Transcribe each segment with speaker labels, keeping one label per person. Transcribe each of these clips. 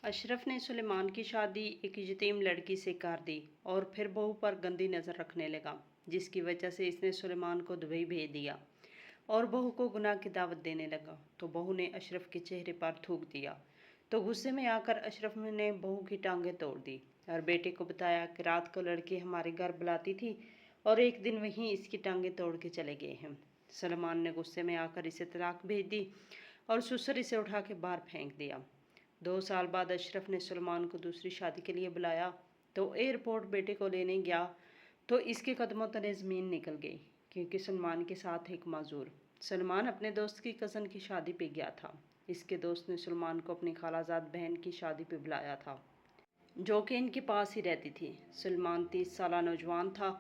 Speaker 1: अशरफ ने सुलेमान की शादी एक यतीम लड़की से कर दी और फिर बहू पर गंदी नज़र रखने लगा, जिसकी वजह से इसने सुलेमान को दुबई भेज दिया और बहू को गुनाह की दावत देने लगा। तो बहू ने अशरफ के चेहरे पर थूक दिया। तो गुस्से में आकर अशरफ ने बहू की टांगें तोड़ दी और बेटे को बताया कि रात को लड़की हमारे घर बुलाती थी और एक दिन वहीं इसकी टांगें तोड़ के चले गए हैं। सलमान ने गुस्से में आकर इसे तलाक भेज दी और ससुर इसे उठा के बाहर फेंक दिया। 2 साल बाद अशरफ ने सलमान को दूसरी शादी के लिए बुलाया तो एयरपोर्ट बेटे को लेने गया तो इसके कदमों तले ज़मीन निकल गई, क्योंकि सलमान के साथ एक माजूर। सलमान अपने दोस्त की कज़न की शादी पे गया था। इसके दोस्त ने सलमान को अपनी खालाजाद बहन की शादी पे बुलाया था, जो कि इनके पास ही रहती थी। सलमान 30 साल नौजवान था,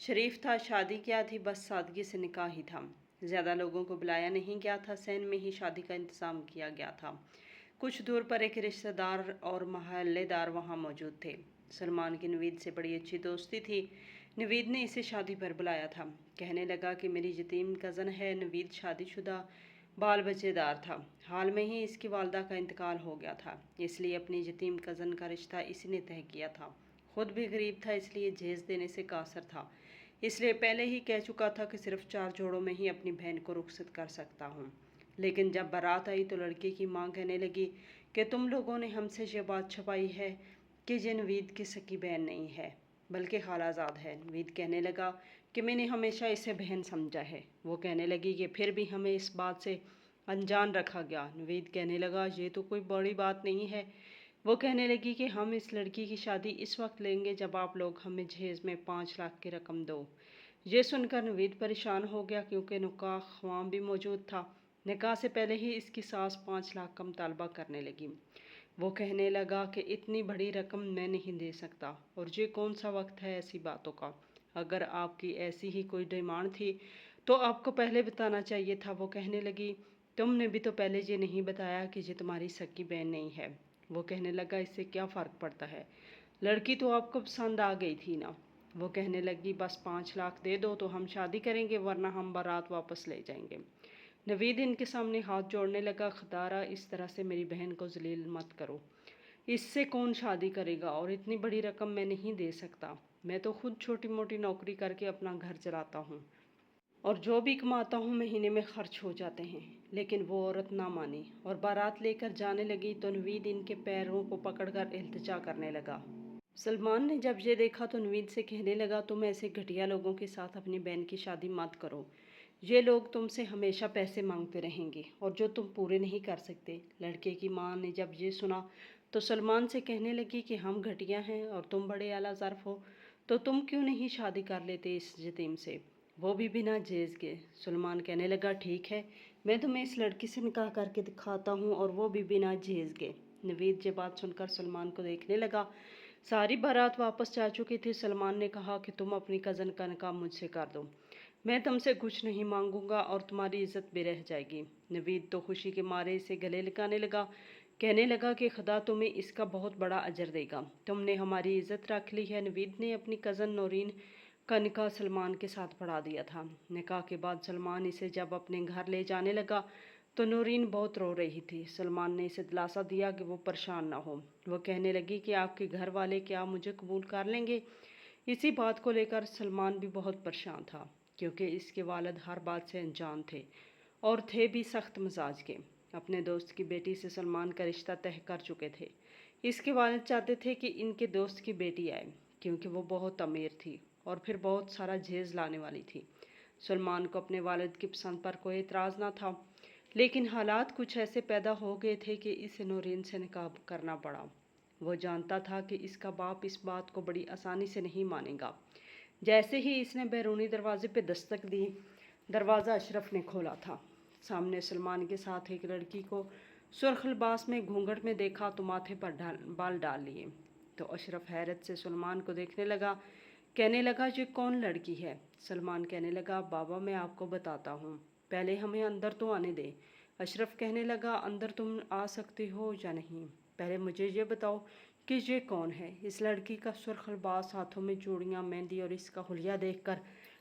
Speaker 1: शरीफ था, शादी क्या थी, बस सादगी से निकाह ही था। ज़्यादा लोगों को बुलाया नहीं गया था, सैन में ही शादी का इंतज़ाम किया गया था। कुछ दूर पर एक रिश्तेदार और महल्लेदार वहाँ मौजूद थे। सलमान की नवीद से बड़ी अच्छी दोस्ती थी। नवीद ने इसे शादी पर बुलाया था। कहने लगा कि मेरी यतीम कज़न है। नवीद शादीशुदा बाल बच्चेदार था। हाल में ही इसकी वालदा का इंतकाल हो गया था, इसलिए अपनी यतीम कज़न का रिश्ता इसी ने तय किया था। खुद भी गरीब था, इसलिए जहेज़ देने से कासर था, इसलिए पहले ही कह चुका था कि सिर्फ 4 जोड़ों में ही अपनी बहन को रुखसत कर सकता हूँ। लेकिन जब बारात आई तो लड़के की मां कहने लगी कि तुम लोगों ने हमसे ये बात छुपाई है कि ये नवीद की सकी बहन नहीं है, बल्कि खालाजाद है। नवीद कहने लगा कि मैंने हमेशा इसे बहन समझा है। वो कहने लगी कि फिर भी हमें इस बात से अनजान रखा गया। नवीद कहने लगा ये तो कोई बड़ी बात नहीं है। वो कहने लगी कि हम इस लड़की की शादी इस वक्त लेंगे जब आप लोग हमें जहेज़ में 5 लाख की रकम दो। ये सुनकर नवीद परेशान हो गया, क्योंकि निकाह ख्वाम भी मौजूद था। निकाह से पहले ही इसकी सास 5 लाख का मुतालबा करने लगी। वो कहने लगा कि इतनी बड़ी रकम मैं नहीं दे सकता, और ये कौन सा वक्त है ऐसी बातों का। अगर आपकी ऐसी ही कोई डिमांड थी तो आपको पहले बताना चाहिए था। वो कहने लगी तुमने भी तो पहले ये नहीं बताया कि ये तुम्हारी सगी बहन नहीं है। वो कहने लगा इससे क्या फ़र्क पड़ता है, लड़की तो आपको पसंद आ गई थी ना। वो कहने लगी बस 5 लाख दे दो तो हम शादी करेंगे, वरना हम बारात वापस ले जाएंगे। नवीद इनके सामने हाथ जोड़ने लगा, खुदारा इस तरह से मेरी बहन को जलील मत करो, इससे कौन शादी करेगा, और इतनी बड़ी रकम मैं नहीं दे सकता। मैं तो खुद छोटी मोटी नौकरी करके अपना घर चलाता हूँ और जो भी कमाता हूँ महीने में खर्च हो जाते हैं। लेकिन वो औरत ना मानी और बारात लेकर जाने लगी तो नवीद इनके पैरों को पकड़कर इल्तिजा करने लगा। सलमान ने जब ये देखा तो नवीद से कहने लगा तुम ऐसे घटिया लोगों के साथ अपनी बहन की शादी मत करो। ये लोग तुमसे हमेशा पैसे मांगते रहेंगे और जो तुम पूरे नहीं कर सकते। लड़के की मां ने जब ये सुना तो सलमान से कहने लगी कि हम घटिया हैं और तुम बड़े आला ज़र्फ हो, तो तुम क्यों नहीं शादी कर लेते इस यतीम से, वो भी बिना जहेज़ के। सलमान कहने लगा ठीक है, मैं तुम्हें इस लड़की से निकाह करके दिखाता हूँ, और वो भी बिना जहेज़ के। नवीद ये बात सुनकर सलमान को देखने लगा। सारी बारात वापस जा चुकी थी। सलमान ने कहा कि तुम अपनी कज़न का निकाह मुझसे कर दो, मैं तुमसे कुछ नहीं मांगूंगा और तुम्हारी इज्जत भी रह जाएगी। नवीद तो खुशी के मारे इसे गले लगाने लगा, कहने लगा कि खुदा तुम्हें इसका बहुत बड़ा अजर देगा, तुमने हमारी इज्जत रख ली है। नवीद ने अपनी कज़न नौरीन का निकाह सलमान के साथ पढ़ा दिया था। निकाह के बाद सलमान इसे जब अपने घर ले जाने लगा तो नौरीन बहुत रो रही थी। सलमान ने इसे दिलासा दिया कि वो परेशान ना हो। वो कहने लगी कि आपके घर वाले क्या मुझे कबूल कर लेंगे। इसी बात को लेकर सलमान भी बहुत परेशान था, क्योंकि इसके वालिद हर बात से अनजान थे और थे भी सख्त मिजाज के। अपने दोस्त की बेटी से सलमान का रिश्ता तय कर चुके थे। इसके वालिद चाहते थे कि इनके दोस्त की बेटी आए, क्योंकि वो बहुत अमीर थी और फिर बहुत सारा जहेज़ लाने वाली थी। सलमान को अपने वालिद की पसंद पर कोई एतराज़ ना था, लेकिन हालात कुछ ऐसे पैदा हो गए थे कि इसे नौरीन से निकाह करना पड़ा। वो जानता था कि इसका बाप इस बात को बड़ी आसानी से नहीं मानेगा। जैसे ही इसने बैरूनी दरवाजे पे दस्तक दी, दरवाज़ा अशरफ ने खोला था। सामने सलमान के साथ एक लड़की को सुर्ख लिबास में घूंघट में देखा तो माथे पर बाल डाल लिए। तो अशरफ हैरत से सलमान को देखने लगा, कहने लगा ये कौन लड़की है। सलमान कहने लगा बाबा मैं आपको बताता हूँ, पहले हमें अंदर तो आने दे। अशरफ कहने लगा अंदर तुम आ सकते हो या नहीं, पहले मुझे ये बताओ कि ये कौन है। इस लड़की का सुर्ख लिबास, हाथों में चूड़ियाँ, मेहंदी और इसका हुलिया देखकर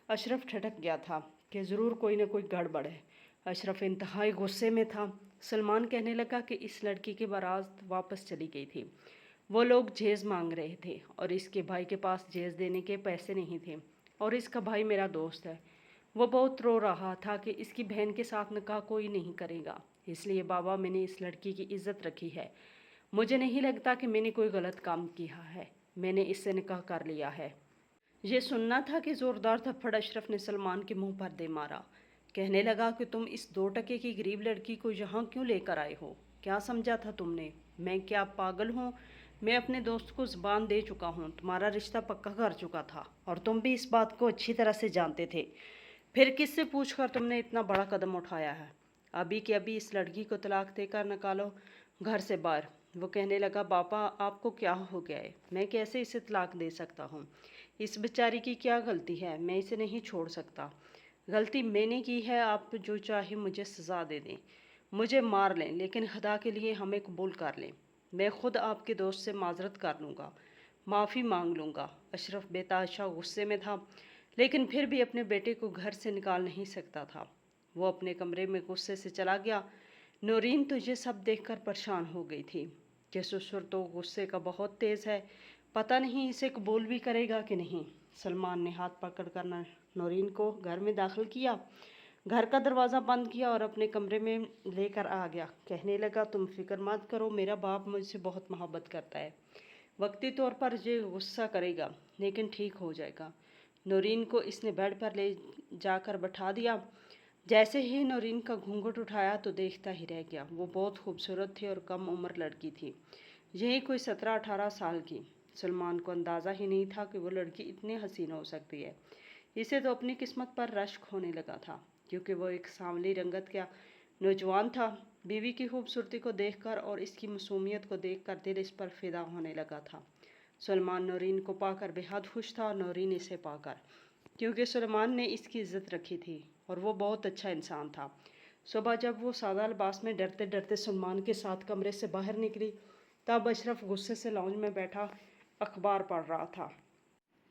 Speaker 1: अशरफ ठटक गया था कि ज़रूर कोई ना कोई गड़बड़ है। अशरफ इंतहाई गुस्से में था। सलमान कहने लगा कि इस लड़की की बारात वापस चली गई थी। वो लोग जहेज मांग रहे थे और इसके भाई के पास जहेज देने के पैसे नहीं थे, और इसका भाई मेरा दोस्त है। वो बहुत रो रहा था कि इसकी बहन के साथ निकाह कोई नहीं करेगा, इसलिए बाबा मैंने इस लड़की की इज्जत रखी है। मुझे नहीं लगता कि मैंने कोई गलत काम किया है। मैंने इससे निकाह कर लिया है। ये सुनना था कि जोरदार थप्पड़ अशरफ ने सलमान के मुंह पर दे मारा। कहने लगा कि तुम इस 2 टके की गरीब लड़की को यहाँ क्यों लेकर आए हो? क्या समझा था तुमने? मैं क्या पागल हूँ? मैं अपने दोस्त को ज़ुबान दे चुका हूँ, तुम्हारा रिश्ता पक्का कर चुका था, और तुम भी इस बात को अच्छी तरह से जानते थे। फिर किससे पूछकर तुमने इतना बड़ा कदम उठाया है? अभी के अभी इस लड़की को तलाक देकर निकालो घर से बाहर। वो कहने लगा, पापा आपको क्या हो गया है? मैं कैसे इसे तलाक दे सकता हूँ? इस बेचारी की क्या गलती है? मैं इसे नहीं छोड़ सकता। गलती मैंने की है। आप जो चाहे मुझे सज़ा दे दें, मुझे मार लें, लेकिन खुदा के लिए हमें कबूल कर लें। मैं खुद आपके दोस्त से माजरत कर लूँगा, माफ़ी मांग लूँगा। अशरफ बेतहाशा गुस्से में था, लेकिन फिर भी अपने बेटे को घर से निकाल नहीं सकता था। वो अपने कमरे में गुस्से से चला गया। नौरीन तो ये सब देखकर परेशान हो गई थी कि ससुर तो गुस्से का बहुत तेज़ है, पता नहीं इसे कबूल भी करेगा कि नहीं। सलमान ने हाथ पकड़कर नौरीन को घर में दाखिल किया, घर का दरवाज़ा बंद किया और अपने कमरे में लेकर आ गया। कहने लगा, तुम फिक्र मत करो, मेरा बाप मुझसे बहुत मोहब्बत करता है। वक्ती तौर पर ये गुस्सा करेगा, लेकिन ठीक हो जाएगा। नौरीन को इसने बेड पर ले जाकर बैठा दिया। जैसे ही नौरीन का घूंघट उठाया तो देखता ही रह गया। वो बहुत खूबसूरत थी और कम उम्र लड़की थी, यही कोई 17-18 साल की। सलमान को अंदाज़ा ही नहीं था कि वो लड़की इतनी हसीन हो सकती है। इसे तो अपनी किस्मत पर रश्क होने लगा था, क्योंकि वो एक सांवली रंगत का नौजवान था। बीवी की खूबसूरती को देखकर और इसकी मासूमियत को देखकर दिल इस पर फिदा होने लगा था। सलमान नौरीन को पाकर बेहद खुश था, नौरीन इसे पाकर, क्योंकि सलमान ने इसकी इज्जत रखी थी और वो बहुत अच्छा इंसान था। सुबह जब वो सादा लिबास में डरते डरते सलमान के साथ कमरे से बाहर निकली, तब अशरफ गुस्से से लाउंज में बैठा अखबार पढ़ रहा था।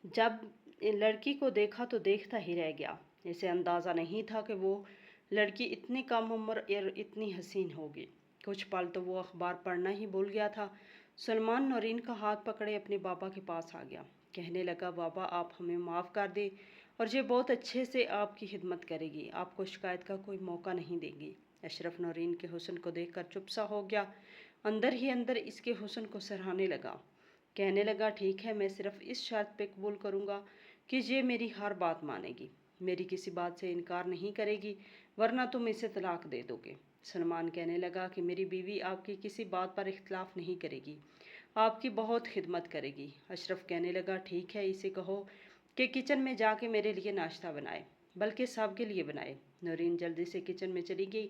Speaker 1: जब लड़की को देखा तो देखता ही रह गया। इसे अंदाज़ा नहीं था कि वो लड़की इतनी कम उम्र और इतनी हसीन होगी। कुछ पल तो वो अखबार पढ़ना ही भूल गया था। सलमान नौरीन का हाथ पकड़े अपने बाबा के पास आ गया। कहने लगा, बाबा आप हमें माफ़ कर दें, और ये बहुत अच्छे से आपकी खिदमत करेगी, आपको शिकायत का कोई मौका नहीं देगी। अशरफ नौरीन के हुस्न को देखकर चुप सा हो गया। अंदर ही अंदर इसके हुस्न को सराहने लगा। कहने लगा, ठीक है, मैं सिर्फ इस शर्त पे कबूल करूँगा कि ये मेरी हर बात मानेगी, मेरी किसी बात से इनकार नहीं करेगी, वरना तुम इसे तलाक दे दोगे। सलमान कहने लगा कि मेरी बीवी आपकी किसी बात पर इख्तलाफ नहीं करेगी, आपकी बहुत खिदमत करेगी। अशरफ कहने लगा, ठीक है, इसे कहो कि किचन में जाके मेरे लिए नाश्ता बनाए, बल्कि सबके लिए बनाए। नौरीन जल्दी से किचन में चली गई।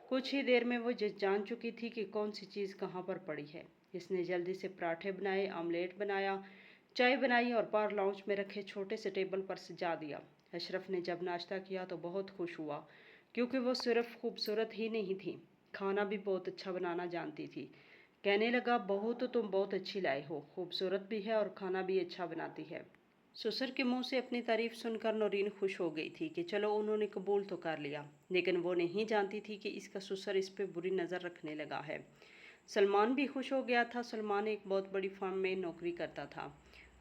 Speaker 1: कुछ ही देर में वो जान चुकी थी कि कौन सी चीज़ कहाँ पर पड़ी है। इसने जल्दी से पराठे बनाए, आमलेट बनाया, चाय बनाई और बाहर लाउंज में रखे छोटे से टेबल पर सजा दिया। अशरफ ने जब नाश्ता किया तो बहुत खुश हुआ, क्योंकि वो सिर्फ खूबसूरत ही नहीं थी, खाना भी बहुत अच्छा बनाना जानती थी। कहने लगा, बहू तो तुम बहुत अच्छी लाई हो, खूबसूरत भी है और खाना भी अच्छा बनाती है। ससुर के मुंह से अपनी तारीफ सुनकर नौरीन खुश हो गई थी कि चलो उन्होंने कबूल तो कर लिया, लेकिन वो नहीं जानती थी कि इसका ससुर इस पर बुरी नज़र रखने लगा है। सलमान भी खुश हो गया था। सलमान एक बहुत बड़ी फर्म में नौकरी करता था,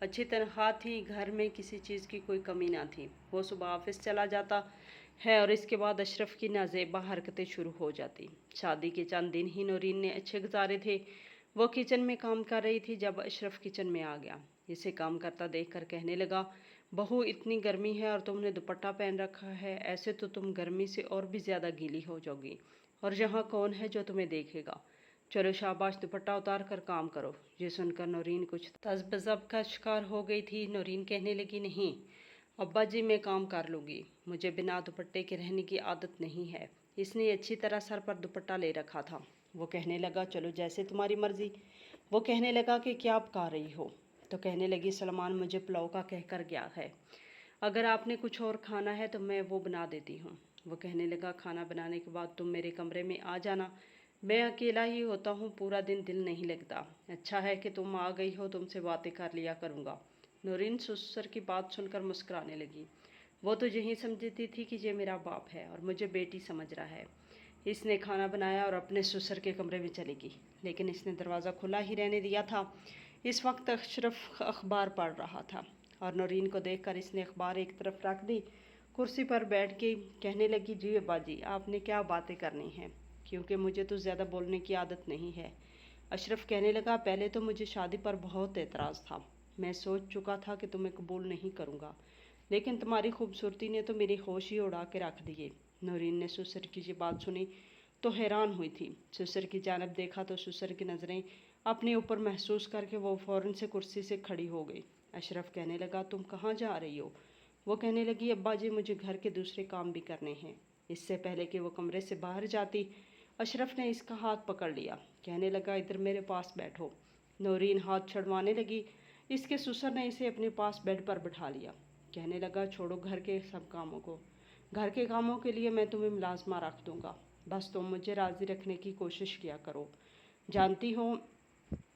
Speaker 1: अच्छी तनख्वाह थी, घर में किसी चीज़ की कोई कमी ना थी। वो सुबह ऑफिस चला जाता है और इसके बाद अशरफ की नाजेबा हरकतें शुरू हो जाती। शादी के चंद दिन ही नौरीन ने अच्छे गुजारे थे। वो किचन में काम कर रही थी जब अशरफ किचन में आ गया। इसे काम करता देखकर कहने लगा, बहू इतनी गर्मी है और तुमने दुपट्टा पहन रखा है, ऐसे तो तुम गर्मी से और भी ज़्यादा गीली हो जाओगी, और यहाँ कौन है जो तुम्हें देखेगा। चलो शाबाश, दुपट्टा उतार कर काम करो। ये सुनकर नौरीन कुछ तज़ब्ज़ब का शिकार हो गई थी। नौरीन कहने लगी, नहीं अब्बा जी, मैं काम कर लूँगी, मुझे बिना दुपट्टे के रहने की आदत नहीं है। इसने अच्छी तरह सर पर दुपट्टा ले रखा था। वो कहने लगा, चलो जैसे तुम्हारी मर्ज़ी। वो कहने लगा कि क्या आप कर रही हो? तो कहने लगी, सलमान मुझे पुलाव का कह कर गया है, अगर आपने कुछ और खाना है तो मैं वो बना देती हूँ। वो कहने लगा, खाना बनाने के बाद तुम मेरे कमरे में आ जाना, मैं अकेला ही होता हूँ, पूरा दिन दिल नहीं लगता। अच्छा है कि तुम आ गई हो, तुमसे बातें कर लिया करूँगा। नौरीन ससुर की बात सुनकर मुस्कुराने लगी। वो तो यही समझती थी कि ये मेरा बाप है और मुझे बेटी समझ रहा है। इसने खाना बनाया और अपने ससुर के कमरे में चली गई, लेकिन इसने दरवाज़ा खुला ही रहने दिया था। इस वक्त अशरफ अखबार पढ़ रहा था और नौरीन को देखकर इसने अखबार एक तरफ रख दी, कुर्सी पर बैठ के कहने लगी, जी अब्बा जी, आपने क्या बातें करनी हैं, क्योंकि मुझे तो ज़्यादा बोलने की आदत नहीं है। अशरफ कहने लगा, पहले तो मुझे शादी पर बहुत एतराज़ था। मैं सोच चुका था कि तुम्हें कबूल नहीं करूँगा, लेकिन तुम्हारी खूबसूरती ने तो मेरी होश ही उड़ा के रख दिए। नौरीन ने ससुर की ये बात सुनी तो हैरान हुई थी। ससुर की जानब देखा तो ससुर की नज़रें अपने ऊपर महसूस करके वो फ़ौरन से कुर्सी से खड़ी हो गई। अशरफ कहने लगा, तुम कहाँ जा रही हो? वो कहने लगी, अब्बा जी, मुझे घर के दूसरे काम भी करने हैं। इससे पहले कि वो कमरे से बाहर जाती, अशरफ ने इसका हाथ पकड़ लिया, कहने लगा, इधर मेरे पास बैठो। नौरीन हाथ छुड़वाने लगी। इसके ससुर ने इसे अपने पास बेड पर बिठा लिया, कहने लगा, छोड़ो घर के सब कामों को, घर के कामों के लिए मैं तुम्हें मुलाजमा रख दूंगा, बस तुम मुझे राज़ी रखने की कोशिश किया करो। जानती हो,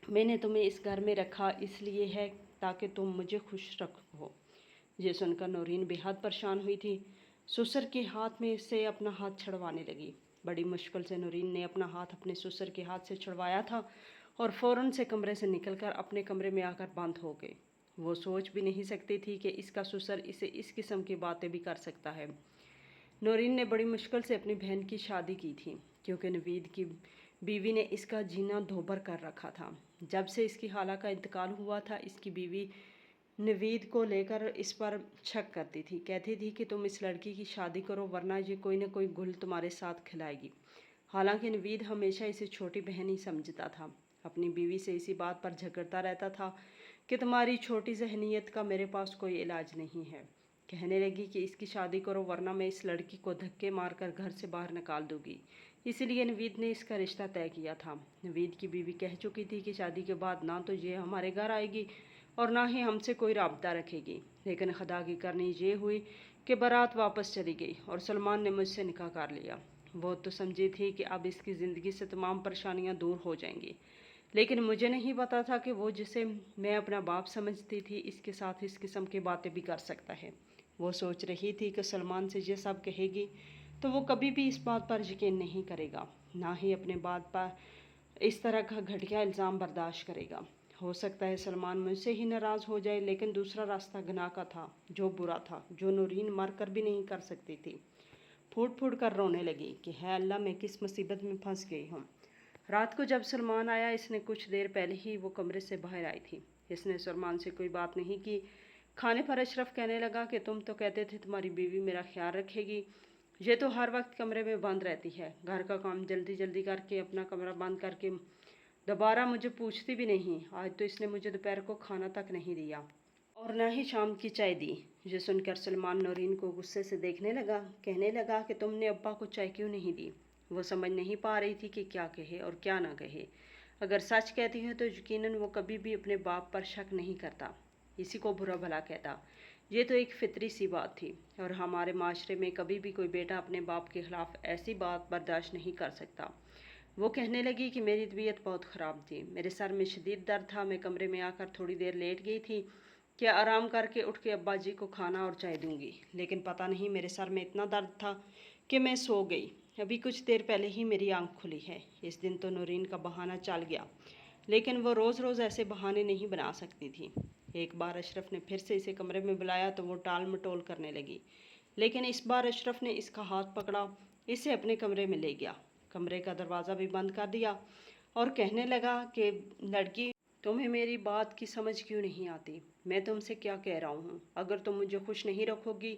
Speaker 1: मैंने तुम्हें इस घर में रखा इसलिए है ताकि तुम मुझे खुश रखो। ये सुनकर नौरीन बेहद परेशान हुई थी। ससुर के हाथ में से अपना हाथ छुड़वाने लगी। बड़ी मुश्किल से नौरीन ने अपना हाथ अपने ससुर के हाथ से छुड़वाया था और फ़ौरन से कमरे से निकलकर अपने कमरे में आकर बंद हो गई। वो सोच भी नहीं सकती थी कि इसका ससुर इसे इस किस्म की बातें भी कर सकता है। नौरीन ने बड़ी मुश्किल से अपनी बहन की शादी की थी, क्योंकि नवीद की बीवी ने इसका जीना धोबर कर रखा था। जब से इसकी खाला का इंतकाल हुआ था, इसकी बीवी नवीद को लेकर इस पर शक करती थी, कहती थी कि तुम इस लड़की की शादी करो वरना ये कोई न कोई गुल तुम्हारे साथ खिलाएगी। हालांकि नवीद हमेशा इसे छोटी बहन ही समझता था। अपनी बीवी से इसी बात पर झगड़ता रहता था कि तुम्हारी छोटी जहनीत का मेरे पास कोई इलाज नहीं है। कहने लगी कि इसकी शादी करो वरना मैं इस लड़की को धक्के मारकर घर से बाहर निकाल दूंगी। इसीलिए नवीद ने इसका रिश्ता तय किया था। नवीद की बीवी कह चुकी थी कि शादी के बाद ना तो ये हमारे घर आएगी और ना ही हमसे कोई राब्ता रखेगी, लेकिन खुदा की करनी ये हुई कि बारात वापस चली गई और सलमान ने मुझसे निकाह कर लिया। वो तो समझी थी कि अब इसकी ज़िंदगी से तमाम परेशानियां दूर हो जाएंगी, लेकिन मुझे नहीं पता था कि वो जिसे मैं अपना बाप समझती थी इसके साथ इस किस्म की बातें भी कर सकता है। वो सोच रही थी कि सलमान से ये सब कहेगी तो वो कभी भी इस बात पर यकीन नहीं करेगा, ना ही अपने बात पर इस तरह का घटिया इल्ज़ाम बर्दाश्त करेगा। हो सकता है सलमान मुझसे ही नाराज़ हो जाए, लेकिन दूसरा रास्ता गुनाह का था, जो बुरा था, जो नूरीन मर कर भी नहीं कर सकती थी। फूट फूट कर रोने लगी कि है अल्लाह, मैं किस मुसीबत में फंस गई हूँ। रात को जब सलमान आया, इसने कुछ देर पहले ही वो कमरे से बाहर आई थी। इसने सलमान से कोई बात नहीं की। खाने पर अशरफ कहने लगा कि तुम तो कहते थे तुम्हारी बीवी मेरा ख्याल रखेगी, ये तो हर वक्त कमरे में बंद रहती है, घर का काम जल्दी जल्दी करके अपना कमरा बंद करके दोबारा मुझे पूछती भी नहीं। आज तो इसने मुझे दोपहर को खाना तक नहीं दिया और न ही शाम की चाय दी। ये सुनकर सलमान नौरीन को गुस्से से देखने लगा, कहने लगा कि तुमने अब्बा को चाय क्यों नहीं दी। वो समझ नहीं पा रही थी कि क्या कहे और क्या ना कहे। अगर सच कहती है तो यकीनन वो कभी भी अपने बाप पर शक नहीं करता, इसी को बुरा भला कहता। ये तो एक फितरी सी बात थी और हमारे माशरे में कभी भी कोई बेटा अपने बाप के खिलाफ ऐसी बात बर्दाश्त नहीं कर सकता। वो कहने लगी कि मेरी तबीयत बहुत ख़राब थी, मेरे सर में शदीद दर्द था, मैं कमरे में आकर थोड़ी देर लेट गई थी कि आराम करके उठ के अब्बा जी को खाना और चाय दूंगी, लेकिन पता नहीं मेरे सर में इतना दर्द था कि मैं सो गई। अभी कुछ देर पहले ही मेरी आंख खुली है। इस दिन तो नूरीन का बहाना चल गया, लेकिन वो रोज़ रोज़ ऐसे बहाने नहीं बना सकती थी। एक बार अशरफ ने फिर से इसे कमरे में बुलाया तो वो टाल मटोल करने लगी, लेकिन इस बार अशरफ ने इसका हाथ पकड़ा, इसे अपने कमरे में ले गया, कमरे का दरवाज़ा भी बंद कर दिया और कहने लगा कि लड़की, तुम्हें मेरी बात की समझ क्यों नहीं आती? मैं तुमसे क्या कह रहा हूँ? अगर तुम मुझे खुश नहीं रखोगी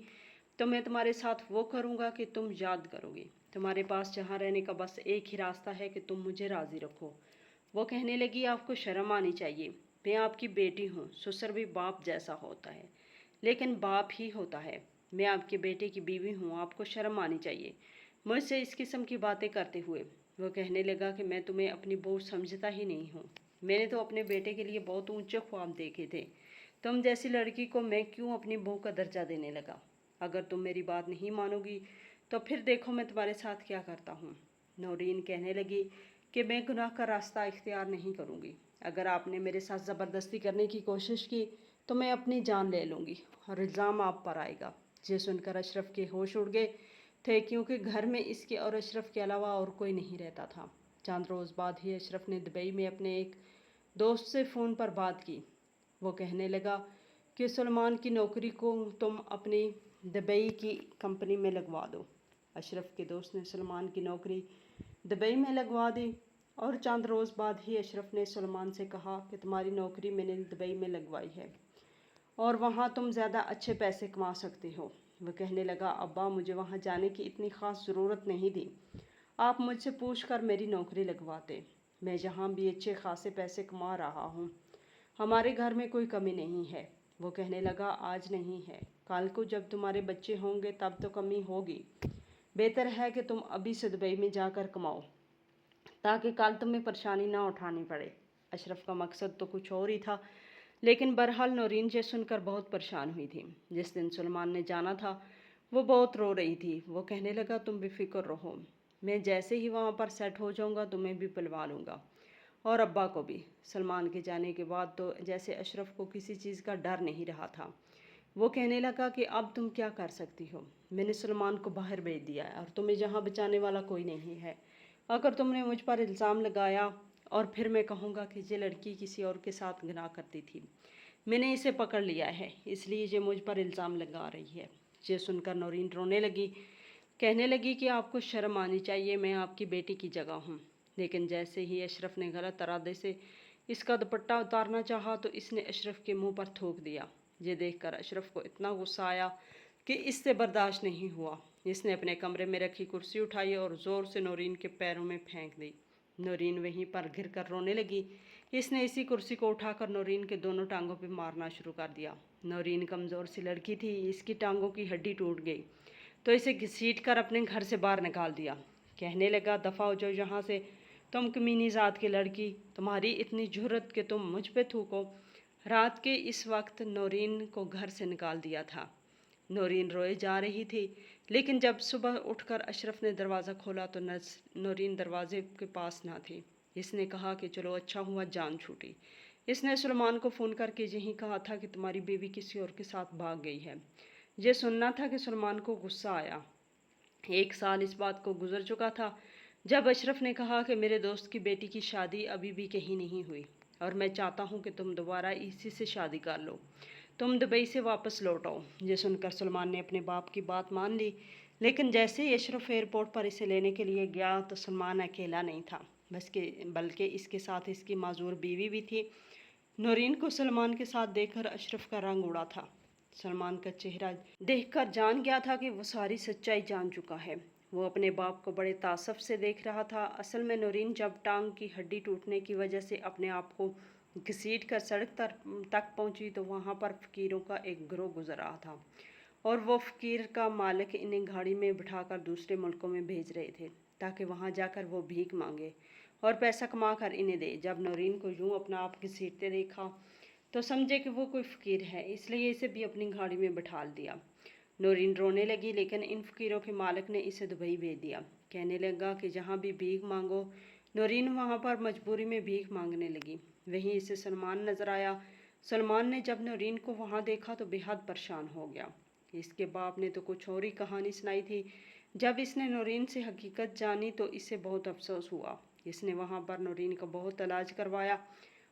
Speaker 1: तो मैं तुम्हारे साथ वो करूँगा कि तुम याद करोगी। तुम्हारे पास जहाँ रहने का बस एक ही रास्ता है कि तुम मुझे राज़ी रखो। वो कहने लगी, आपको शर्म आनी चाहिए, मैं आपकी बेटी हूँ, ससुर भी बाप जैसा होता है, लेकिन बाप ही होता है। मैं आपके बेटे की बीवी हूँ, आपको शर्म आनी चाहिए मुझसे इस किस्म की बातें करते हुए। वो कहने लगा कि मैं तुम्हें अपनी बहू समझता ही नहीं हूँ, मैंने तो अपने बेटे के लिए बहुत ऊंचे ख्वाब देखे थे, तुम जैसी लड़की को मैं क्यों अपनी बहू का दर्जा देने लगा। अगर तुम मेरी बात नहीं मानोगी तो फिर देखो मैं तुम्हारे साथ क्या करता हूँ। नौरीन कहने लगी कि मैं गुनाह का रास्ता इख्तियार नहीं करूँगी, अगर आपने मेरे साथ ज़बरदस्ती करने की कोशिश की तो मैं अपनी जान ले लूँगी और इल्ज़ाम आप पर आएगा। ये सुनकर अशरफ के होश उड़ गए। تھے کیونکہ گھر میں اس کے اور اشرف کے علاوہ اور کوئی نہیں رہتا تھا۔ چند روز بعد ہی اشرف نے دبئی میں اپنے ایک دوست سے فون پر بات کی۔ وہ کہنے لگا کہ سلمان کی نوکری کو تم اپنی دبئی کی کمپنی میں لگوا دو۔ اشرف کے دوست نے سلمان کی نوکری دبئی میں لگوا دی اور چند روز بعد ہی اشرف نے سلمان سے کہا کہ تمہاری نوکری میں نے دبئی میں لگوائی ہے اور وہاں تم زیادہ اچھے پیسے کما سکتے ہو۔ وہ کہنے لگا ابا مجھے وہاں جانے کی اتنی خاص ضرورت نہیں تھی، آپ مجھ سے پوچھ کر میری نوکری لگواتے، میں جہاں بھی اچھے خاصے پیسے کما رہا ہوں، ہمارے گھر میں کوئی کمی نہیں ہے۔ وہ کہنے لگا آج نہیں ہے، کل کو جب تمہارے بچے ہوں گے تب تو کمی ہوگی، بہتر ہے کہ تم ابھی سے دبئی میں جا کر کماؤ تاکہ کل تمہیں پریشانی نہ اٹھانی پڑے۔ اشرف کا مقصد تو کچھ اور ہی تھا، لیکن بہرحال نورین یہ سن کر بہت پریشان ہوئی تھی۔ جس دن سلمان نے جانا تھا وہ بہت رو رہی تھی۔ وہ کہنے لگا تم بے فکر رہو، میں جیسے ہی وہاں پر سیٹ ہو جاؤں گا تمہیں بھی بلوا لوں گا اور ابا کو بھی۔ سلمان کے جانے کے بعد تو جیسے اشرف کو کسی چیز کا ڈر نہیں رہا تھا۔ وہ کہنے لگا کہ اب تم کیا کر سکتی ہو، میں نے سلمان کو باہر بھیج دیا ہے اور تمہیں جہاں بچانے والا کوئی نہیں ہے۔ اگر تم نے مجھ پر الزام لگایا اور پھر میں کہوں گا کہ یہ لڑکی کسی اور کے ساتھ گناہ کرتی تھی، میں نے اسے پکڑ لیا ہے اس لیے یہ مجھ پر الزام لگا رہی ہے۔ یہ سن کر نورین رونے لگی، کہنے لگی کہ آپ کو شرم آنی چاہیے، میں آپ کی بیٹی کی جگہ ہوں۔ لیکن جیسے ہی اشرف نے غلط ارادے سے اس کا دوپٹہ اتارنا چاہا تو اس نے اشرف کے منہ پر تھوک دیا۔ یہ دیکھ کر اشرف کو اتنا غصہ آیا کہ اس سے برداشت نہیں ہوا۔ اس نے اپنے کمرے میں رکھی کرسی اٹھائی اور زور سے نورین کے پیروں میں پھینک دی۔ نورین وہیں پر گر کر رونے لگی۔ اس نے اسی کرسی کو اٹھا کر نورین کے دونوں ٹانگوں پہ مارنا شروع کر دیا۔ نورین کمزور سی لڑکی تھی، اس کی ٹانگوں کی ہڈی ٹوٹ گئی تو اسے گھسیٹ کر اپنے گھر سے باہر نکال دیا۔ کہنے لگا دفع ہو جاؤ یہاں سے، تم کمینی ذات کی لڑکی، تمہاری اتنی جرأت کہ تم مجھ پہ تھوکو۔ رات کے اس وقت نورین کو گھر سے نکال دیا تھا۔ نورین روئے جا رہی تھی، لیکن جب صبح اٹھ کر اشرف نے دروازہ کھولا تو نورین دروازے کے پاس نہ تھی۔ اس نے کہا کہ چلو اچھا ہوا جان چھوٹی۔ اس نے سلمان کو فون کر کے یہی کہا تھا کہ تمہاری بیوی کسی اور کے ساتھ بھاگ گئی ہے۔ یہ سننا تھا کہ سلمان کو غصہ آیا۔ 1 سال اس بات کو گزر چکا تھا جب اشرف نے کہا کہ میرے دوست کی بیٹی کی شادی ابھی بھی کہیں نہیں ہوئی اور میں چاہتا ہوں کہ تم دوبارہ اسی سے شادی کر لو، تم دبئی سے واپس لوٹ آؤ۔ یہ سن کر سلمان نے اپنے باپ کی بات مان لی، لیکن جیسے ہی اشرف ایئرپورٹ پر اسے لینے کے لیے گیا تو سلمان اکیلا نہیں تھا بلکہ اس کے ساتھ اس کی معذور بیوی بھی تھی۔ نورین کو سلمان کے ساتھ دیکھ کر اشرف کا رنگ اڑا تھا۔ سلمان کا چہرہ دیکھ کر جان گیا تھا کہ وہ ساری سچائی جان چکا ہے۔ وہ اپنے باپ کو بڑے تعصب سے دیکھ رہا تھا۔ اصل میں نورین جب ٹانگ کی ہڈی ٹوٹنے کی وجہ سے اپنے آپ کو گھسیٹ کر سڑک تک پہنچی تو وہاں پر فقیروں کا ایک گروہ گزر رہا تھا اور وہ فقیر کا مالک انہیں گاڑی میں بٹھا کر دوسرے ملکوں میں بھیج رہے تھے تاکہ وہاں جا کر وہ بھیک مانگے اور پیسہ کما کر انہیں دے۔ جب نورین کو یوں اپنا آپ گھسیٹتے دیکھا تو سمجھے کہ وہ کوئی فقیر ہے، اس لیے اسے بھی اپنی گاڑی میں بٹھال دیا۔ نورین رونے لگی، لیکن ان فقیروں کے مالک نے اسے دبئی بھیج دیا۔ کہنے لگا کہ جہاں بھی بھیک مانگو۔ نورین وہاں پر مجبوری میں بھیک مانگنے لگی۔ وہیں اسے سلمان نظر آیا۔ سلمان نے جب نورین کو وہاں دیکھا تو بے حد پریشان ہو گیا۔ اس کے باپ نے تو کچھ اور ہی کہانی سنائی تھی۔ جب اس نے نورین سے حقیقت جانی تو اسے بہت افسوس ہوا۔ اس نے وہاں پر نورین کا بہت علاج کروایا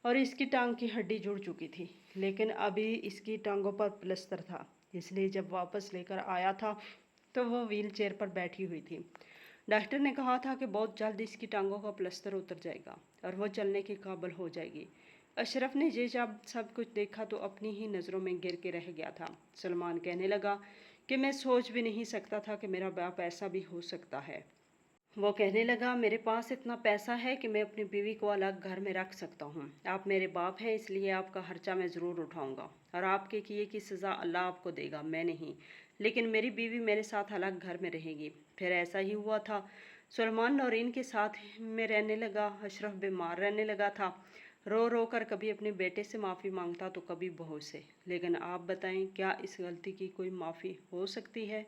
Speaker 1: اور اس کی ٹانگ کی ہڈی جڑ چکی تھی، لیکن ابھی اس کی ٹانگوں پر پلسٹر تھا، اس لیے جب واپس لے کر آیا تھا تو وہ ویل چیئر پر بیٹھی ہوئی تھی۔ ڈاکٹر نے کہا تھا کہ بہت جلد اس کی ٹانگوں کا پلسٹر اتر جائے گا اور وہ چلنے کے قابل ہو جائے گی۔ اشرف نے یہ جب سب کچھ دیکھا تو اپنی ہی نظروں میں گر کے رہ گیا تھا۔ سلمان کہنے لگا کہ میں سوچ بھی نہیں سکتا تھا کہ میرا باپ ایسا بھی ہو سکتا ہے۔ وہ کہنے لگا میرے پاس اتنا پیسہ ہے کہ میں اپنی بیوی کو الگ گھر میں رکھ سکتا ہوں۔ آپ میرے باپ ہیں، اس لیے آپ کا خرچہ میں ضرور اٹھاؤں گا اور آپ کے کیے کی سزا اللہ آپ کو دے گا، میں نہیں، لیکن میری بیوی میرے ساتھ الگ گھر میں رہے گی۔ پھر ایسا ہی ہوا تھا۔ سلمان نورین کے ساتھ میں رہنے لگا۔ اشرف بیمار رہنے لگا تھا، رو رو کر کبھی اپنے بیٹے سے معافی مانگتا تو کبھی بہو سے۔ لیکن آپ بتائیں کیا اس غلطی کی کوئی معافی ہو سکتی ہے؟